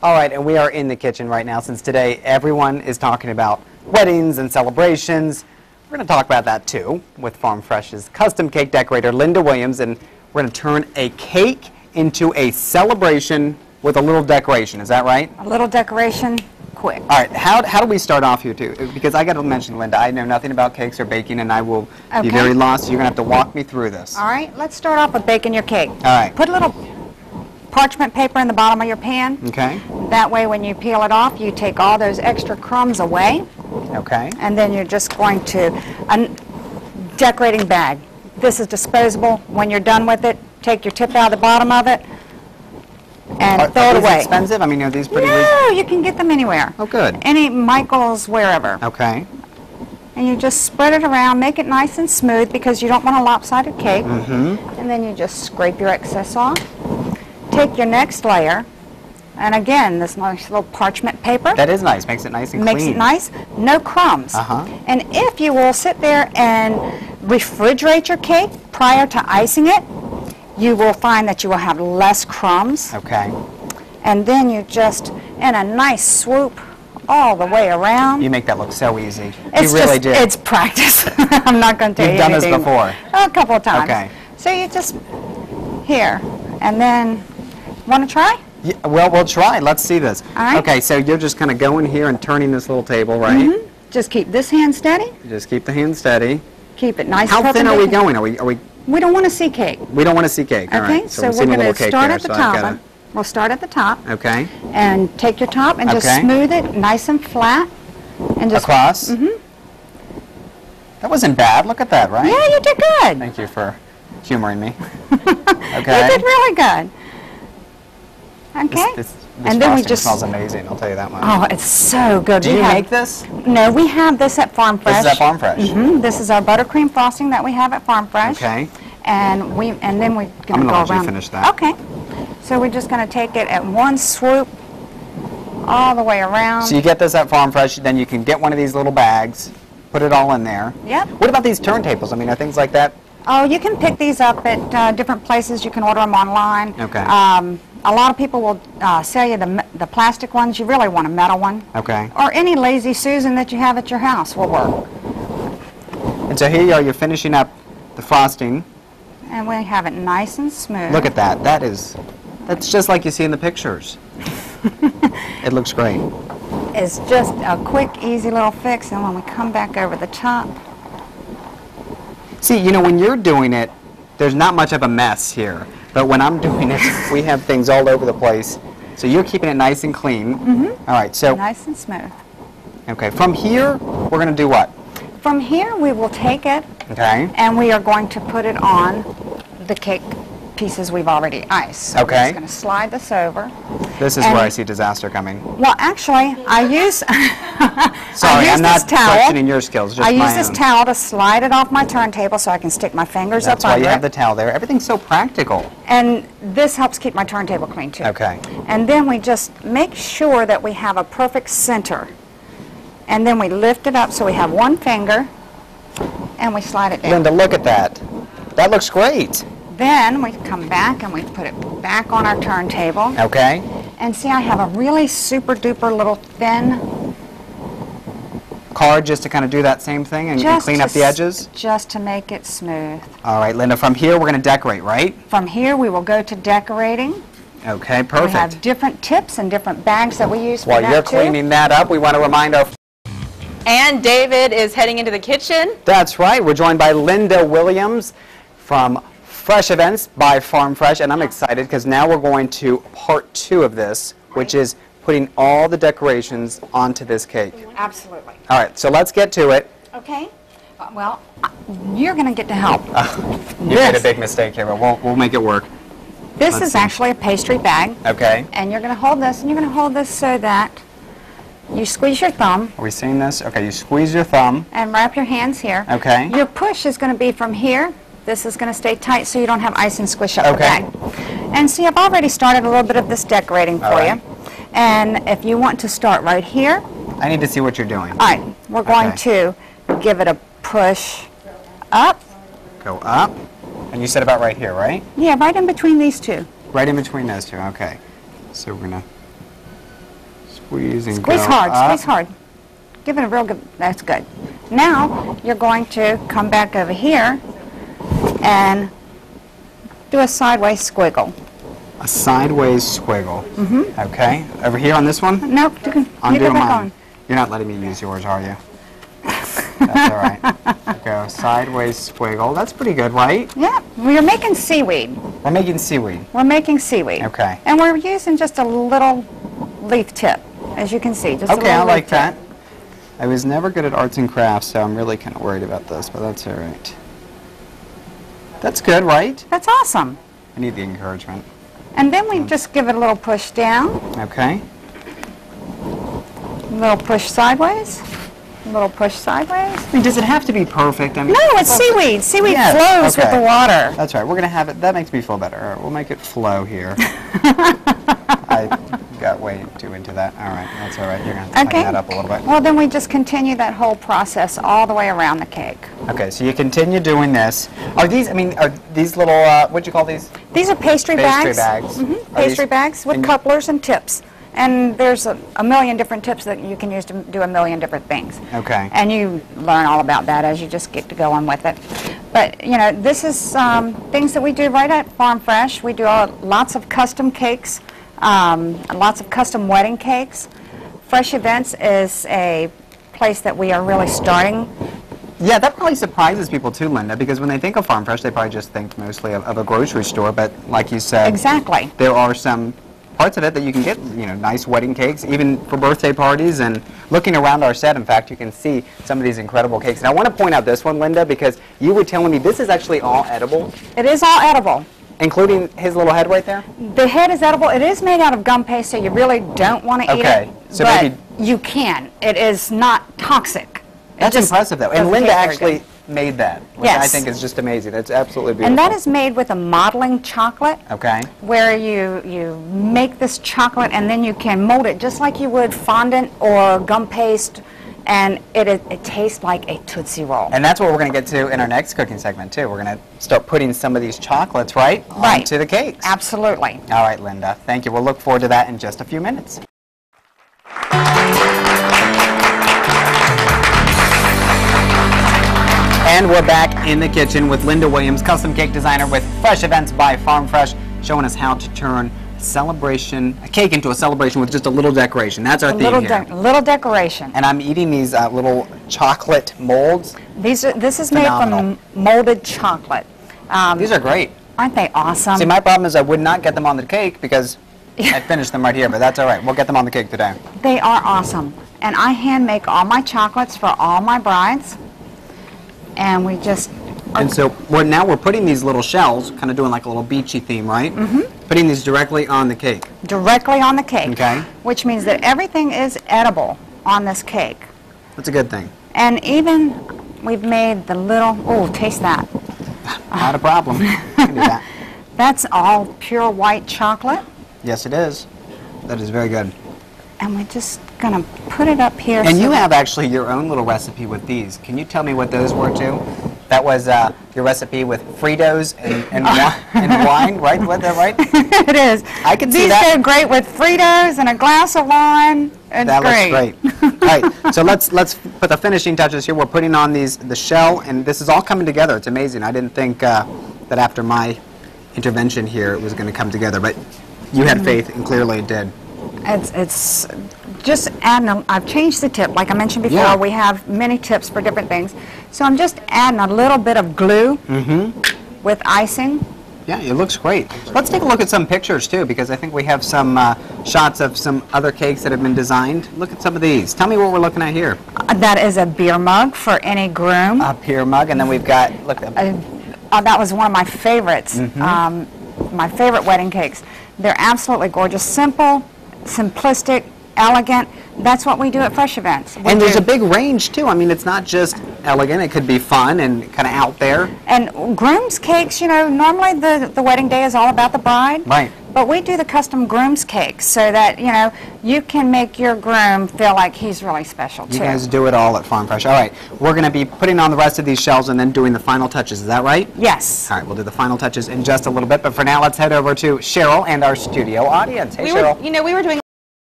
All right, and we are in the kitchen right now since today everyone is talking about weddings and celebrations. We're going to talk about that too with Farm Fresh's custom cake decorator, Linda Williams, and we're going to turn a cake into a celebration with a little decoration. Is that right? A little decoration, quick. All right, how do we start off here too? Because I got to mention, Linda, I know nothing about cakes or baking, and I will be very lost. So you're going to have to walk me through this. All right, let's start off with baking your cake. All right. Put a little parchment paper in the bottom of your pan. Okay. That way when you peel it off, you take all those extra crumbs away. Okay. And then you're just going to, a decorating bag. This is disposable. When you're done with it, take your tip out of the bottom of it and throw it away. Are these expensive? I mean, are these pretty No, you can get them anywhere. Oh, good. Any Michael's, wherever. Okay. And you just spread it around, make it nice and smooth because you don't want a lopsided cake. Mm-hmm. And then you just scrape your excess off. Take your next layer, and again, this nice little parchment paper. That is nice. Makes it nice and clean. Makes it nice. No crumbs. Uh-huh. And if you will sit there and refrigerate your cake prior to icing it, you will find that you will have less crumbs. Okay. And then you just, in a nice swoop, all the way around. You make that look so easy. It's you really just, do. It's practice. I'm not going to tell you You've done anything. this before. A couple of times. Okay. So you just, here, and then, want to try? Yeah, well, we'll try. Let's see this. All right. Okay, so you're just kind of going here and turning this little table, right? Mm-hmm. Just keep this hand steady. Just keep the hand steady. Keep it nice. How thin are we going? Are we? We don't want to see cake. We don't want to see cake. All Okay, right. so we're we're seeing a going little to cake start there, at the so I've top. gotta- We'll start at the top. Okay. And take your top and just Okay. smooth it nice and flat. And just Across. Mm-hmm. That wasn't bad. Look at that, right? Yeah, you did good. Thank you for humoring me. You Okay. did really good. Okay. This and then we frosting just smells amazing. I'll tell you that much. Oh, it's so good. Do you make this? No, we have this at Farm Fresh. This is at Farm Fresh. Mm-hmm. This is our buttercream frosting that we have at Farm Fresh. Okay. And then we're going to go let around. you finish that. Okay. So we're just going to take it at one swoop all the way around. So you get this at Farm Fresh, then you can get one of these little bags, put it all in there. Yep. What about these turntables? I mean, are things like that? Oh, you can pick these up at different places. You can order them online. Okay. A lot of people will sell you the plastic ones. You really want a metal one. Okay. Or any Lazy Susan that you have at your house will work. And so here you are, you're finishing up the frosting. And we have it nice and smooth. Look at that. That's just like you see in the pictures. It looks great. It's just a quick, easy little fix. And when we come back over the top. See, you know, when you're doing it, there's not much of a mess here. But when I'm doing it, we have things all over the place. So you're keeping it nice and clean. Mm-hmm. All right, so. Nice and smooth. Okay, from here, we're going to do what? From here, we will take it. Okay. And we are going to put it on the cake pieces we've already iced. So Okay. we're just going to slide this over. This is And- where I see disaster coming. Well, actually, I use Sorry, I'm not this towel. questioning your skills, just I my use this own. towel to slide it off my turntable so I can stick my fingers That's up why under you have it. the towel there. Everything's so practical. And this helps keep my turntable clean too. Okay. And then we just make sure that we have a perfect center. And then we lift it up so we have one finger and we slide it down. Linda, look at that. That looks great. Then we come back and we put it back on our turntable. Okay. And see, I have a really super duper little thin, Card just to kind of do that same thing and clean up the edges? just to make it smooth. All right, Linda, from here we're going to decorate, right? From here, we will go to decorating. Okay, We perfect. have different tips and different bags that we use for While that you're too. cleaning that up, we want to remind our... And David is heading into the kitchen. That's right. We're joined by Linda Williams from Fresh Events by Farm Fresh, and I'm excited because now we're going to part 2 of this, which is putting all the decorations onto this cake. Absolutely. All right, so let's get to it. Okay. Well, you're going to get to help. You made a big mistake here, but we'll make it work. This let's is see. actually a pastry bag. Okay. And you're going to hold this, and you're going to hold this so that you squeeze your thumb Are we seeing this? Okay, you squeeze your thumb. and wrap your hands here. Okay. Your push is going to be from here. This is going to stay tight so you don't have ice and squish up the Okay. bag. And see, I've already started a little bit of this decorating for right. you. And if you want to start right here, I need to see what you're doing. all right, we're going Okay. to give it a push up. Go up. And you said about right here, right? Yeah, right in between these two. Right in between those two, okay. So we're going to Squeeze and Squeeze go hard, up. squeeze hard. Give it a real good, that's good. Now, you're going to come back over here and do a sideways squiggle. A sideways squiggle. Mm-hmm. Okay. Over here on this one? Nope, you can Undo go back mine. on. You're not letting me use yours, are you? That's all right. Go sideways squiggle. That's pretty good, right? Yeah, we're making seaweed. We're making seaweed. We're making seaweed. Okay. And we're using just a little leaf tip, as you can see. Just a Okay, little I like leaf that. tip. I was never good at arts and crafts, so I'm really kind of worried about this, but that's all right. That's good, right? That's awesome. I need the encouragement. And then we just give it a little push down, Okay. a little push sideways, a little push sideways. I mean, does it have to be perfect? I mean, No, it's seaweed. Seaweed Yes, flows with okay. the water. That's right. We're going to have it. That makes me feel better. All right, we'll make it flow here. I got way too into that. All right, that's all right. You're going to have to Okay. tighten that up a little bit. Well, then we just continue that whole process all the way around the cake. Okay, so you continue doing this. Are these, I mean, are these little, what'd you call these? These are pastry Pastry bags. bags. Mhm, Are Pastry these- bags with and- couplers and tips. And there's a million different tips that you can use to do a million different things. Okay. And you learn all about that as you just get to go on with it. But, you know, this is things that we do right at Farm Fresh. We do lots of custom cakes, lots of custom wedding cakes. Fresh Events is a place that we are really starting. Yeah, that probably surprises people too, Linda, because when they think of Farm Fresh, they probably just think mostly of a grocery store, but like you said, Exactly. there are some parts of it that you can get, you know, nice wedding cakes, even for birthday parties. And looking around our set, in fact, you can see some of these incredible cakes. And I want to point out this one, Linda, because you were telling me this is actually all edible, It is all edible. including his little head right there. The head is edible. It is made out of gum paste, so you really don't want to eat Okay, it. so but maybe- you can. It is not toxic. It That's just impressive, though. And doesn't Linda taste very actually good. made that, which I Yes. think is just amazing. That's absolutely beautiful. And that is made with a modeling chocolate, Okay. where you make this chocolate and then you can mold it just like you would fondant or gum paste, and it tastes like a Tootsie Roll. And that's what we're going to get to in our next cooking segment, too. We're going to start putting some of these chocolates, right, Right. onto the cakes. Absolutely. All right, Linda. Thank you. We'll look forward to that in just a few minutes. And we're back in the kitchen with Linda Williams, custom cake designer with Fresh Events by Farm Fresh, showing us how to turn a cake into a celebration with just a little decoration. That's our theme here. Little decoration. And I'm eating these little chocolate molds. This is Phenomenal. made from molded chocolate. These are great. Aren't they awesome? See, my problem is I would not get them on the cake because I finished them right here, but that's all right. We'll get them on the cake today. They are awesome. And I hand make all my chocolates for all my brides. And we just, And so now we're putting these little shells, kind of doing like a little beachy theme, right? Mm-hmm. Putting these directly on the cake. directly on the cake. Okay. Which means that everything is edible on this cake. That's a good thing. And even we've made the little, oh, taste that. Not a problem. I can do that. That's all pure white chocolate. Yes, it is. That is very good. And we're just going to put it up here. And so you that- have actually your own little recipe with these. Can you tell me what those were too? That was your recipe with Fritos and wine, right? Was that right? It is. I can see These that. go great with Fritos and a glass of wine. It's That great. looks great. All right, so let's put the finishing touches here. We're putting on the shell, and this is all coming together. It's amazing. I didn't think that after my intervention here it was going to come together, but you had faith, and clearly it did. It's just adding, I've changed the tip. Like I mentioned before, Yeah. we have many tips for different things. So I'm just adding a little bit of glue with icing. Yeah, it looks great. Let's take a look at some pictures too, because I think we have some shots of some other cakes that have been designed. Look at some of these. Tell me what we're looking at here. That is a beer mug for any groom. A beer mug, and then we've got, look at That was one of my favorites, my favorite wedding cakes. They're absolutely gorgeous, simple, simplistic, elegant. That's what we do at Fresh Events. We and there's do- a big range too. I mean, it's not just elegant, it could be fun and kind of out there. And groom's cakes, you know, normally the wedding day is all about the bride. Right. But we do the custom groom's cakes so that, you know, you can make your groom feel like he's really special too. You guys do it all at Farm Fresh. All right, we're going to be putting on the rest of these shells and then doing the final touches. Is that right? Yes. All right, we'll do the final touches in just a little bit. But for now, let's head over to Cheryl and our studio audience. Hey, We Cheryl. were doing